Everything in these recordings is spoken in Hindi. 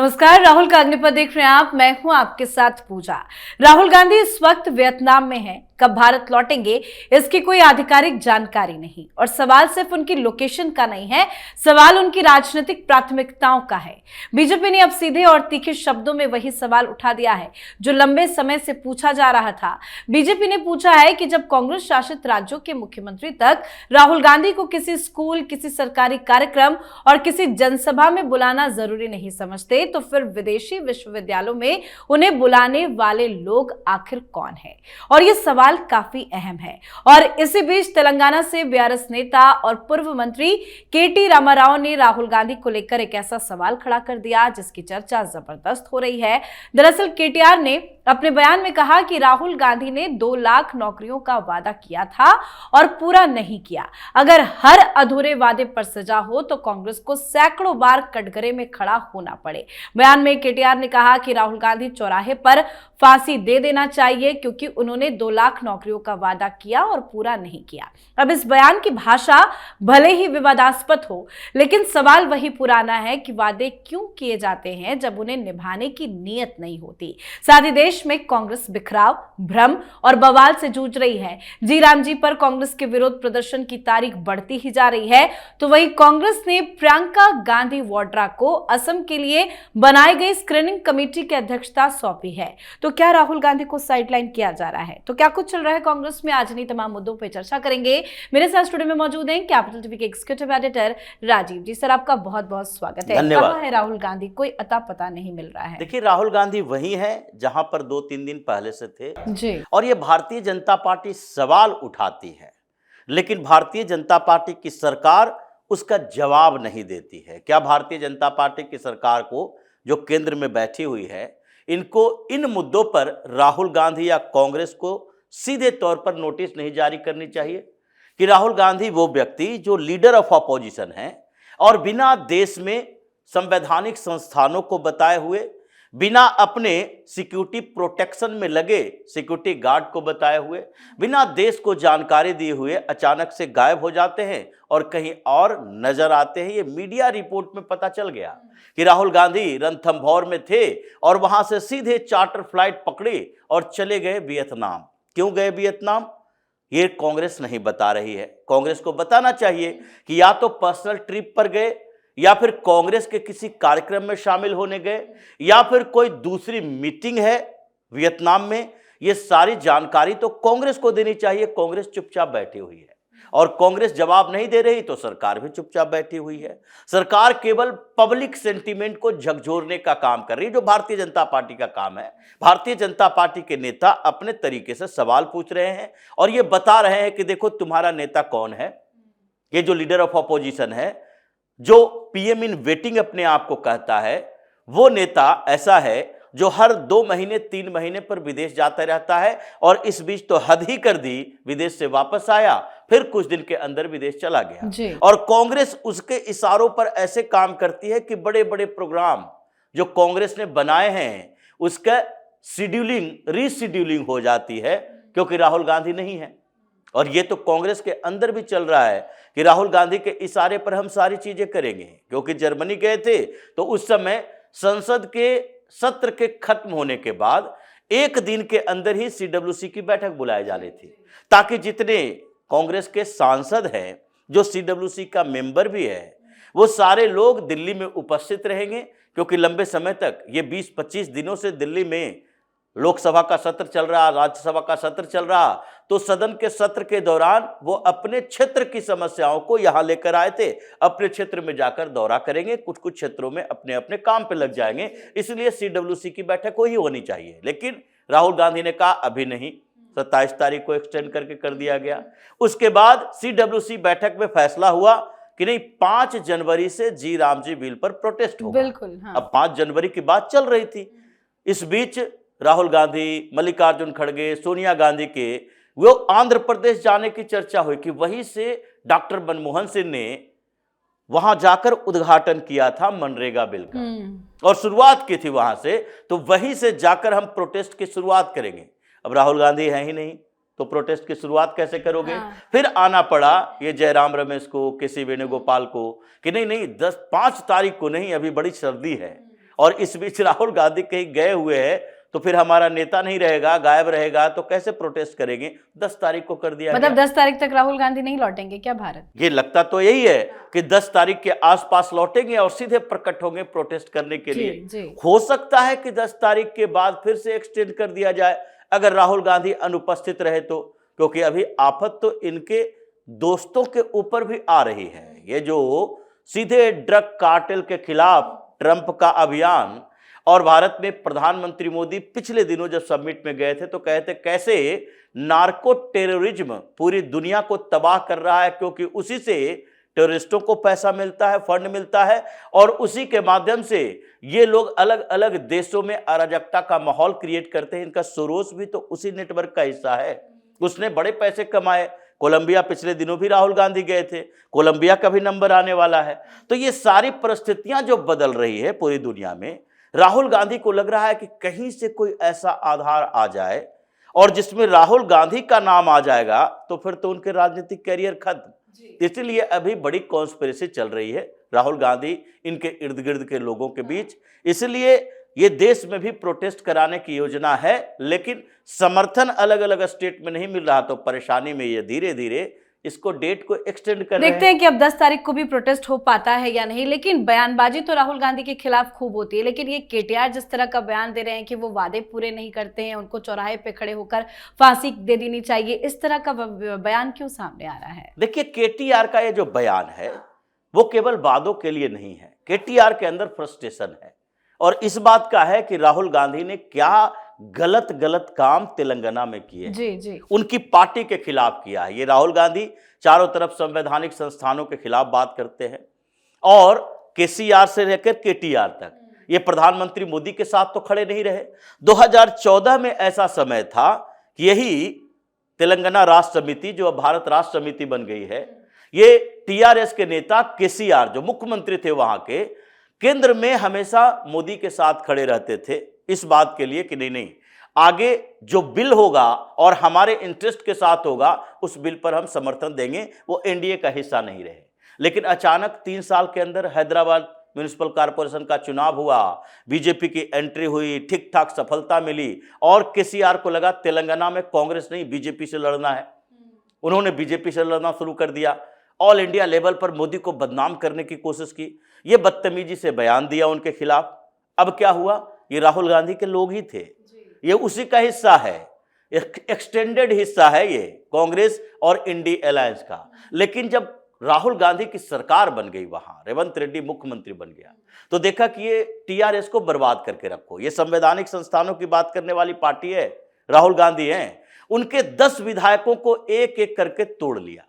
नमस्कार, राहुल का अग्निपथ देख रहे हैं आप। मैं हूं आपके साथ पूजा। राहुल गांधी इस वक्त वियतनाम में हैं। कब भारत लौटेंगे इसकी कोई आधिकारिक जानकारी नहीं, और सवाल सिर्फ उनकी लोकेशन का नहीं है, सवाल उनकी राजनीतिक प्राथमिकताओं का है। बीजेपी ने अब सीधे और तीखे शब्दों में वही सवाल उठा दिया है जो लंबे समय से पूछा जा रहा था। बीजेपी ने पूछा है कि जब कांग्रेस शासित राज्यों के मुख्यमंत्री तक राहुल गांधी को किसी स्कूल, किसी सरकारी कार्यक्रम और किसी जनसभा में बुलाना जरूरी नहीं समझते, तो फिर विदेशी विश्वविद्यालयों में उन्हें बुलाने वाले लोग आखिर कौन है? और यह सवाल काफी अहम है। और इसी बीच तेलंगाना से बीआरएस नेता और पूर्व मंत्री केटी रामाराव ने राहुल गांधी को लेकर एक ऐसा सवाल खड़ा कर दिया जिसकी चर्चा जबरदस्त हो रही है। दरअसल केटीआर ने अपने बयान में कहा कि राहुल गांधी ने 2 लाख नौकरियों का वादा किया था और पूरा नहीं किया। अगर हर अधूरे वादे पर सजा हो तो कांग्रेस को सैकड़ों बार कटघरे में खड़ा होना पड़े। बयान में केटीआर ने कहा कि राहुल गांधी चौराहे पर फांसी दे देना चाहिए, क्योंकि उन्होंने 2 लाख नौकरियों का वादा किया और पूरा नहीं किया। अब इस बयान की भाषा भले ही विवादास्पद हो, लेकिन सवाल वही पुराना है कि वादे क्यों किए जाते हैं जब उन्हें निभाने की नीयत नहीं होती। साथ ही देश में कांग्रेस बिखराव, भ्रम और बवाल से जूझ रही है। जी राम जी पर कांग्रेस के विरोध प्रदर्शन की तारीख बढ़ती ही जा रही है, तो वही कांग्रेस ने प्रियंका गांधी वाड्रा को असम के लिए बनाई गई स्क्रीनिंग कमेटी की अध्यक्षता सौंपी है। तो क्या राहुल गांधी को साइडलाइन किया जा रहा है? तो क्या कुछ चल रहा है कांग्रेस में? आज इन्हीं तमाम मुद्दों पर चर्चा करेंगे। मेरे साथ स्टूडियो में मौजूद हैं कैपिटल टीवी के एग्जीक्यूटिव एडिटर राजीव जी। सर, आपका बहुत बहुत स्वागत है। कहाँ है राहुल गांधी? कोई अता पता नहीं मिल रहा है। देखिए, राहुल गांधी वही है जहां पर 2-3 दिन पहले से थे जी। और ये भारतीय जनता पार्टी सवाल उठाती है, लेकिन भारतीय जनता पार्टी की सरकार उसका जवाब नहीं देती है। क्या भारतीय जनता पार्टी की सरकार को, जो केंद्र में बैठी हुई है, इनको इन मुद्दों पर राहुल गांधी या कांग्रेस को सीधे तौर पर नोटिस नहीं जारी करनी चाहिए कि राहुल गांधी वो व्यक्ति जो लीडर ऑफ अपोजिशन है और बिना देश में संवैधानिक संस्थानों को बताए हुए, बिना अपने सिक्योरिटी प्रोटेक्शन में लगे सिक्योरिटी गार्ड को बताए हुए, बिना देश को जानकारी दिए हुए अचानक से गायब हो जाते हैं और कहीं और नजर आते हैं। ये मीडिया रिपोर्ट में पता चल गया कि राहुल गांधी रणथंभौर में थे और वहां से सीधे चार्टर फ्लाइट पकड़ी और चले गए वियतनाम। क्यों गए वियतनाम? ये कांग्रेस नहीं बता रही है। कांग्रेस को बताना चाहिए कि या तो पर्सनल ट्रिप पर गए, या फिर कांग्रेस के किसी कार्यक्रम में शामिल होने गए, या फिर कोई दूसरी मीटिंग है वियतनाम में। ये सारी जानकारी तो कांग्रेस को देनी चाहिए। कांग्रेस चुपचाप बैठी हुई है और कांग्रेस जवाब नहीं दे रही तो सरकार भी चुपचाप बैठी हुई है। सरकार केवल पब्लिक सेंटीमेंट को झकझोरने का काम कर रही है, जो भारतीय जनता पार्टी का काम है। भारतीय जनता पार्टी के नेता अपने तरीके से सवाल पूछ रहे हैं और ये बता रहे हैं कि देखो तुम्हारा नेता कौन है। ये जो लीडर ऑफ अपोजिशन है, जो पीएम इन वेटिंग अपने आप को कहता है, वो नेता ऐसा है जो हर 2 महीने 3 महीने पर विदेश जाता रहता है और इस बीच तो हद ही कर दी, विदेश से वापस आया, फिर कुछ दिन के अंदर विदेश चला गया। और कांग्रेस उसके इशारों पर ऐसे काम करती है कि बड़े बड़े प्रोग्राम जो कांग्रेस ने बनाए हैं उसका शेड्यूलिंग, रीशेड्यूलिंग हो जाती है, क्योंकि राहुल गांधी नहीं है। और ये तो कांग्रेस के अंदर भी चल रहा है कि राहुल गांधी के इशारे पर हम सारी चीजें करेंगे। क्योंकि जर्मनी गए थे तो उस समय संसद के सत्र के खत्म होने के बाद 1 दिन के अंदर ही सीडब्ल्यूसी की बैठक बुलाई जा रही थी, ताकि जितने कांग्रेस के सांसद हैं, जो सीडब्ल्यूसी का मेंबर भी है, वो सारे लोग दिल्ली में उपस्थित रहेंगे। क्योंकि लंबे समय तक ये 20-25 दिनों से दिल्ली में लोकसभा का सत्र चल रहा, राज्यसभा का सत्र चल रहा, तो सदन के सत्र के दौरान वो अपने क्षेत्र की समस्याओं को यहां लेकर आए थे। अपने क्षेत्र में जाकर दौरा करेंगे, कुछ कुछ क्षेत्रों में अपने अपने काम पे लग जाएंगे। इसलिए सीडब्ल्यूसी की बैठक ही होनी चाहिए, लेकिन राहुल गांधी ने कहा अभी नहीं, 27 तारीख को एक्सटेंड करके कर दिया गया। उसके बाद सीडब्ल्यूसी बैठक में फैसला हुआ कि नहीं, 5 जनवरी से जी राम जी बिल पर प्रोटेस्ट होगा। बिल्कुल, हाँ। अब 5 जनवरी की बात चल रही थी। इस बीच राहुल गांधी, मल्लिकार्जुन खड़गे, सोनिया गांधी के वो आंध्र प्रदेश जाने की चर्चा हुई कि वहीं से डॉक्टर मनमोहन सिंह ने वहां जाकर उद्घाटन किया था मनरेगा बिल का और शुरुआत की थी वहां से। तो वहीं से जाकर हम प्रोटेस्ट की शुरुआत करेंगे। अब राहुल गांधी है ही नहीं तो प्रोटेस्ट की शुरुआत कैसे करोगे? फिर आना पड़ा ये जयराम रमेश को, केसी वेणुगोपाल को कि नहीं 5 तारीख को नहीं, अभी बड़ी सर्दी है और इस बीच राहुल गांधी कहीं गए हुए हैं, तो फिर हमारा नेता नहीं रहेगा, गायब रहेगा, तो कैसे प्रोटेस्ट करेंगे? 10 तारीख को कर दिया मतलब गया। 10 तारीख तक राहुल गांधी नहीं लौटेंगे क्या भारत? ये लगता तो यही है कि 10 तारीख के आसपास लौटेंगे और सीधे प्रकट होंगे प्रोटेस्ट करने के लिए। जी। हो सकता है कि 10 तारीख के बाद फिर से एक्सटेंड कर दिया जाए अगर राहुल गांधी अनुपस्थित रहे तो, क्योंकि अभी आफत तो इनके दोस्तों के ऊपर भी आ रही है। ये जो सीधे ड्रग कार्टेल के खिलाफ ट्रंप का अभियान, और भारत में प्रधानमंत्री मोदी पिछले दिनों जब समिट में गए थे तो कहते कैसे नार्को टेररिज्म पूरी दुनिया को तबाह कर रहा है, क्योंकि उसी से टेररिस्टों को पैसा मिलता है, फंड मिलता है, और उसी के माध्यम से ये लोग अलग अलग देशों में अराजकता का माहौल क्रिएट करते हैं। इनका सोरोस भी तो उसी नेटवर्क का हिस्सा है, उसने बड़े पैसे कमाए। कोलंबिया पिछले दिनों भी राहुल गांधी गए थे, कोलंबिया का भी नंबर आने वाला है। तो ये सारी परिस्थितियां जो बदल रही है पूरी दुनिया में, राहुल गांधी को लग रहा है कि कहीं से कोई ऐसा आधार आ जाए और जिसमें राहुल गांधी का नाम आ जाएगा तो फिर तो उनके राजनीतिक कैरियर खत्म। इसलिए अभी बड़ी कॉन्स्पिरेसी चल रही है राहुल गांधी इनके इर्द गिर्द के लोगों के बीच। इसलिए ये देश में भी प्रोटेस्ट कराने की योजना है, लेकिन समर्थन अलग अलग स्टेट में नहीं मिल रहा, तो परेशानी में ये धीरे धीरे इसको डेट को एक्सटेंड कर रहे हैं। देखते हैं कि अब 10 तारीख को भी प्रोटेस्ट हो पाता है या नहीं। लेकिन बयानबाजी तो राहुल गांधी के खिलाफ खूब होती है, लेकिन ये केटीआर जिस तरह का बयान दे रहे हैं कि वो वादे पूरे नहीं करते हैं, उनको चौराहे पे खड़े होकर फांसी दे देनी चाहिए, इस तरह का बयान क्यों सामने आ रहा है? देखिए, केटीआर का ये जो बयान है वो केवल वादों के लिए नहीं है। केटीआर के अंदर फ्रस्ट्रेशन है और इस बात का है कि राहुल गांधी ने क्या गलत काम तेलंगाना में किए, जी उनकी पार्टी के खिलाफ किया है। ये राहुल गांधी चारों तरफ संवैधानिक संस्थानों के खिलाफ बात करते हैं, और केसीआर से लेकर केटीआर तक ये प्रधानमंत्री मोदी के साथ तो खड़े नहीं रहे। 2014 में ऐसा समय था कि यही तेलंगाना राष्ट्र समिति, जो भारत राष्ट्र समिति बन गई है, ये टीआरएस के नेता केसीआर जो मुख्यमंत्री थे वहां के, केंद्र में हमेशा मोदी के साथ खड़े रहते थे इस बात के लिए कि नहीं आगे जो बिल होगा और हमारे इंटरेस्ट के साथ होगा उस बिल पर हम समर्थन देंगे, वो एनडीए का हिस्सा नहीं रहे। लेकिन अचानक 3 साल के अंदर हैदराबाद म्युनिसिपल कॉरपोरेशन का चुनाव हुआ, बीजेपी की एंट्री हुई, ठीक ठाक सफलता मिली, और केसीआर को लगा तेलंगाना में कांग्रेस नहीं बीजेपी से लड़ना है। उन्होंने बीजेपी से लड़ना शुरू कर दिया, ऑल इंडिया लेवल पर मोदी को बदनाम करने की कोशिश की, ये बदतमीजी से बयान दिया उनके खिलाफ। अब क्या हुआ, ये राहुल गांधी के लोग ही थे, ये उसी का हिस्सा है, एक्सटेंडेड हिस्सा है ये कांग्रेस और इंडी अलायंस का। लेकिन जब राहुल गांधी की सरकार बन गई, वहां रेवंत रेड्डी मुख्यमंत्री बन गया, तो देखा कि ये टीआरएस को बर्बाद करके रखो, ये संवैधानिक संस्थानों की बात करने वाली पार्टी है, राहुल गांधी हैं, उनके 10 विधायकों को एक एक करके तोड़ लिया।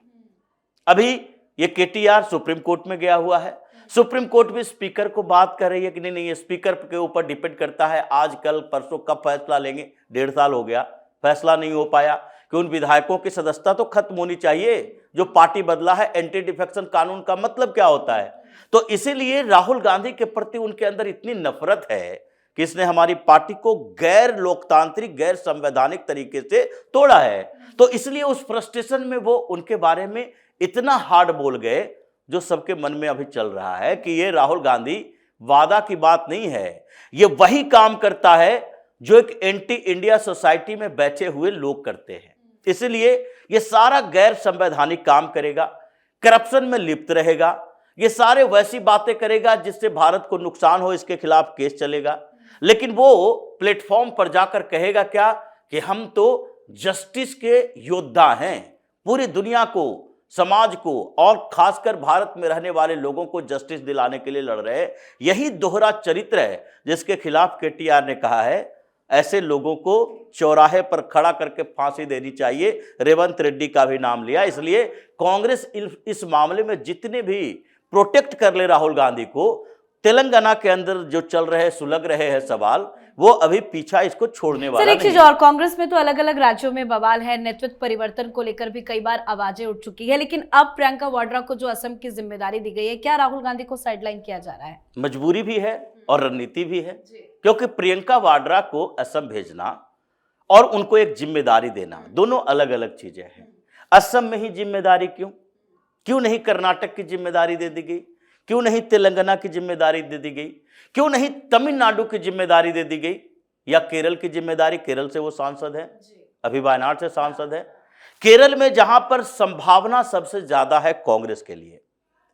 अभी ये केटीआर सुप्रीम कोर्ट में गया हुआ है, सुप्रीम कोर्ट भी स्पीकर को बात कर रही है कि नहीं ये स्पीकर के ऊपर डिपेंड करता है, आज कल परसों कब फैसला लेंगे। 1.5 साल हो गया, फैसला नहीं हो पाया कि उन विधायकों की सदस्यता तो खत्म होनी चाहिए। जो पार्टी बदला है, एंटी डिफेक्शन कानून का मतलब क्या होता है? तो इसीलिए राहुल गांधी के प्रति उनके अंदर इतनी नफरत है कि इसने हमारी पार्टी को गैर लोकतांत्रिक, गैर संवैधानिक तरीके से तोड़ा है। तो इसलिए उस फ्रस्ट्रेशन में वो उनके बारे में इतना हार्ड बोल गए, जो सबके मन में अभी चल रहा है कि ये राहुल गांधी वादा की बात नहीं है, ये वही काम करता है जो एक एंटी इंडिया सोसाइटी में बैठे हुए लोग करते हैं। इसलिए ये सारा गैर संवैधानिक काम करेगा, करप्शन में लिप्त रहेगा, ये सारे वैसी बातें करेगा जिससे भारत को नुकसान हो, इसके खिलाफ केस चलेगा। लेकिन वो प्लेटफॉर्म पर जाकर कहेगा क्या कि हम तो जस्टिस के योद्धा हैं, पूरी दुनिया को, समाज को और खासकर भारत में रहने वाले लोगों को जस्टिस दिलाने के लिए लड़ रहे हैं। यही दोहरा चरित्र है जिसके खिलाफ केटीआर ने कहा है ऐसे लोगों को चौराहे पर खड़ा करके फांसी देनी चाहिए। रेवंत रेड्डी का भी नाम लिया। इसलिए कांग्रेस इस मामले में जितने भी प्रोटेक्ट कर ले राहुल गांधी को, तेलंगाना के अंदर जो चल रहे सुलग रहे हैं सवाल, वो अभी पीछा इसको छोड़ने वाला नहीं। एक चीज और, कांग्रेस में तो अलग अलग राज्यों में बवाल है, नेतृत्व परिवर्तन को लेकर भी कई बार आवाजें उठ चुकी है, लेकिन अब प्रियंका वाड्रा को जो असम की जिम्मेदारी दी गई है, क्या राहुल गांधी को साइडलाइन किया जा रहा है? मजबूरी भी है और रणनीति भी है, क्योंकि प्रियंका वाड्रा को असम भेजना और उनको एक जिम्मेदारी देना दोनों अलग अलग चीजें हैं। असम में ही जिम्मेदारी क्यों नहीं कर्नाटक की जिम्मेदारी दे दी गई? क्यों नहीं तेलंगाना की जिम्मेदारी दे दी गई? क्यों नहीं तमिलनाडु की जिम्मेदारी दे दी गई? या केरल की जिम्मेदारी? केरल से वो सांसद है, अभी वायनाड से सांसद है। केरल में जहां पर संभावना सबसे ज्यादा है कांग्रेस के लिए,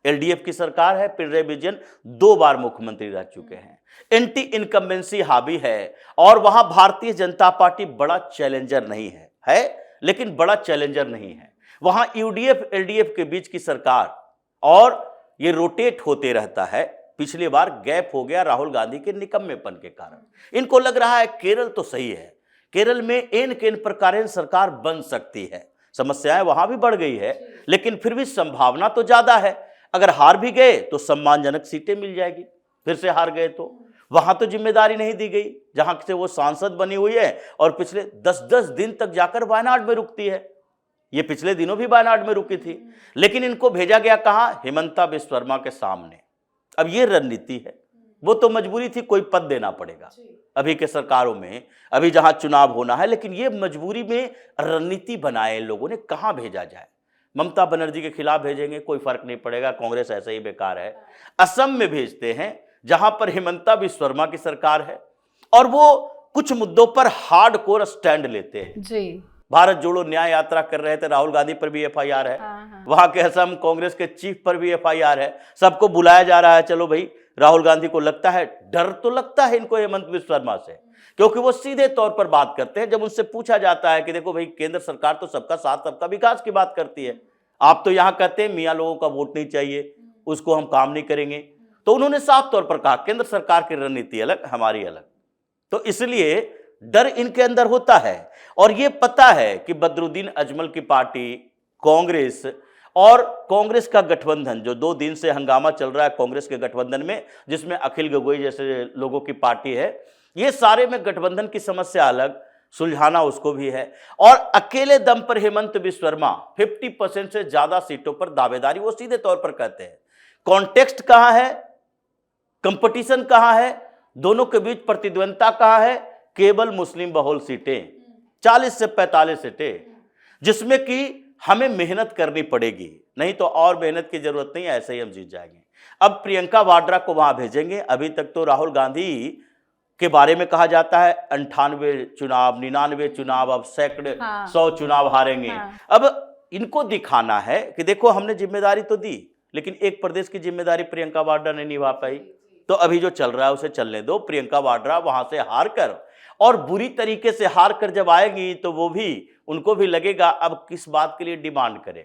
एलडीएफ की सरकार है, पिनराई विजयन 2 बार मुख्यमंत्री रह चुके हैं, एंटी इनकम्बेंसी हावी है और वहां भारतीय जनता पार्टी बड़ा चैलेंजर नहीं है लेकिन बड़ा चैलेंजर नहीं है। वहां यूडीएफ एलडीएफ के बीच की सरकार और ये रोटेट होते रहता है। पिछली बार गैप हो गया राहुल गांधी के निकम्मेपन के कारण। इनको लग रहा है केरल तो सही है, केरल में एन केन प्रकार सरकार बन सकती है, समस्याएं वहां भी बढ़ गई है लेकिन फिर भी संभावना तो ज्यादा है। अगर हार भी गए तो सम्मानजनक सीटें मिल जाएगी, फिर से हार गए तो वहां तो जिम्मेदारी नहीं दी गई जहां से वो सांसद बनी हुई है और पिछले 10-10 दिन तक जाकर वायनाड में रुकती है। ये पिछले दिनों भी वायनाड में रुकी थी, लेकिन इनको भेजा गया कहां? हेमंता बिस्वा शर्मा के सामने। अब ये रणनीति है, वो तो मजबूरी थी, कोई पद देना पड़ेगा अभी के सरकारों में, अभी जहां चुनाव होना है, लेकिन ये मजबूरी में रणनीति बनाए लोगों ने कहां भेजा जाए। ममता बनर्जी के खिलाफ भेजेंगे, कोई फर्क नहीं पड़ेगा, कांग्रेस ऐसे ही बेकार है। असम में भेजते हैं जहां पर हेमंता बिस्वा शर्मा की सरकार है और वो कुछ मुद्दों पर हार्डकोर स्टैंड लेते हैं जी। भारत जोड़ो न्याय यात्रा कर रहे थे, राहुल गांधी पर भी एफआईआर है, वहां के असम कांग्रेस के चीफ पर भी एफआईआर है। सबको बुलाया जा रहा है, चलो भाई। राहुल गांधी को लगता है, डर तो लगता है इनको हेमंत बिस्वा शर्मा से, क्योंकि वो सीधे तौर पर बात करते हैं। जब उनसे पूछा जाता है कि देखो भाई, केंद्र सरकार तो सबका साथ सबका विकास की बात करती है, आप तो यहां कहते हैं मियां लोगों का वोट नहीं चाहिए, उसको हम काम नहीं करेंगे। तो उन्होंने साफ तौर पर कहा केंद्र सरकार की रणनीति अलग, हमारी अलग। तो इसलिए डर इनके अंदर होता है और ये पता है कि बदरुद्दीन अजमल की पार्टी, कांग्रेस और कांग्रेस का गठबंधन, जो 2 दिन से हंगामा चल रहा है कांग्रेस के गठबंधन में, जिसमें अखिल गोगोई जैसे लोगों की पार्टी है, ये सारे में गठबंधन की समस्या अलग, सुलझाना उसको भी है। और अकेले दम पर हेमंत बिस्वा शर्मा 50% से ज्यादा सीटों पर दावेदारी, वो सीधे तौर पर कहते हैं। कॉन्टेक्स्ट कहां है, कंपटीशन कहां है, दोनों के बीच प्रतिद्वंदता कहां है? केवल मुस्लिम बहुल सीटें, 40 से 45 सीटें, जिसमें कि हमें मेहनत करनी पड़ेगी, नहीं तो और मेहनत की जरूरत नहीं है, ऐसे ही हम जीत जाएंगे। अब प्रियंका वाड्रा को वहां भेजेंगे। अभी तक तो राहुल गांधी के बारे में कहा जाता है 98 चुनाव, 99 चुनाव, अब सैकड़े 100 चुनाव हारेंगे। अब इनको दिखाना है कि देखो हमने जिम्मेदारी तो दी, लेकिन एक प्रदेश की जिम्मेदारी प्रियंका वाड्रा ने निभा पाई, तो अभी जो चल रहा है उसे चलने दो। प्रियंका वाड्रा वहां से हार कर, और बुरी तरीके से हार कर जब आएगी तो वो भी, उनको भी लगेगा अब किस बात के लिए डिमांड करें।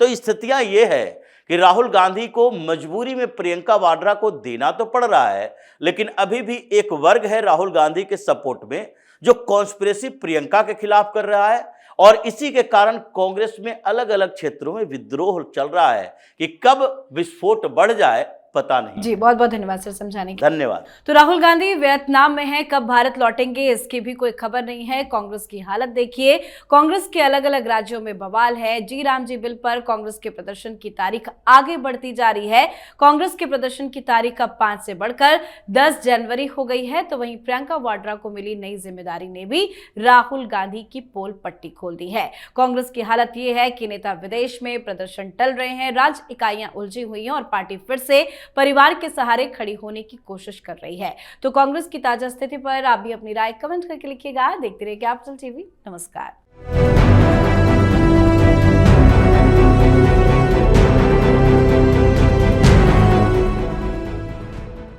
तो स्थितियां ये है कि राहुल गांधी को मजबूरी में प्रियंका वाड्रा को देना तो पड़ रहा है, लेकिन अभी भी एक वर्ग है राहुल गांधी के सपोर्ट में जो कॉन्स्पिरेसी प्रियंका के खिलाफ कर रहा है, और इसी के कारण कांग्रेस में अलग अलग क्षेत्रों में विद्रोह चल रहा है कि कब विस्फोट बढ़ जाए पता नहीं। जी, बहुत बहुत धन्यवाद सर समझाने के लिए। धन्यवाद। तो राहुल गांधी वियतनाम में हैं, कब भारत लौटेंगे इसकी भी कोई खबर नहीं है। कांग्रेस की हालत देखिए, कांग्रेस के अलग अलग राज्यों में बवाल है। जी राम जी बिल पर कांग्रेस के प्रदर्शन की तारीख आगे बढ़ती जा रही है। कांग्रेस के प्रदर्शन की तारीख अब 5 से बढ़कर 10 जनवरी हो गई है। तो वहीं प्रियंका वाड्रा को मिली नई जिम्मेदारी ने भी राहुल गांधी की पोल पट्टी खोल दी है। कांग्रेस की हालत यह है कि नेता विदेश में प्रदर्शन टल रहे हैं, राज्य इकाइयां उलझी हुई हैं और पार्टी फिर से परिवार के सहारे खड़ी होने की कोशिश कर रही है। तो कांग्रेस की ताजा स्थिति पर आप भी अपनी राय कमेंट करके लिखिएगा। देखते रहिए कैपिटल टीवी। नमस्कार।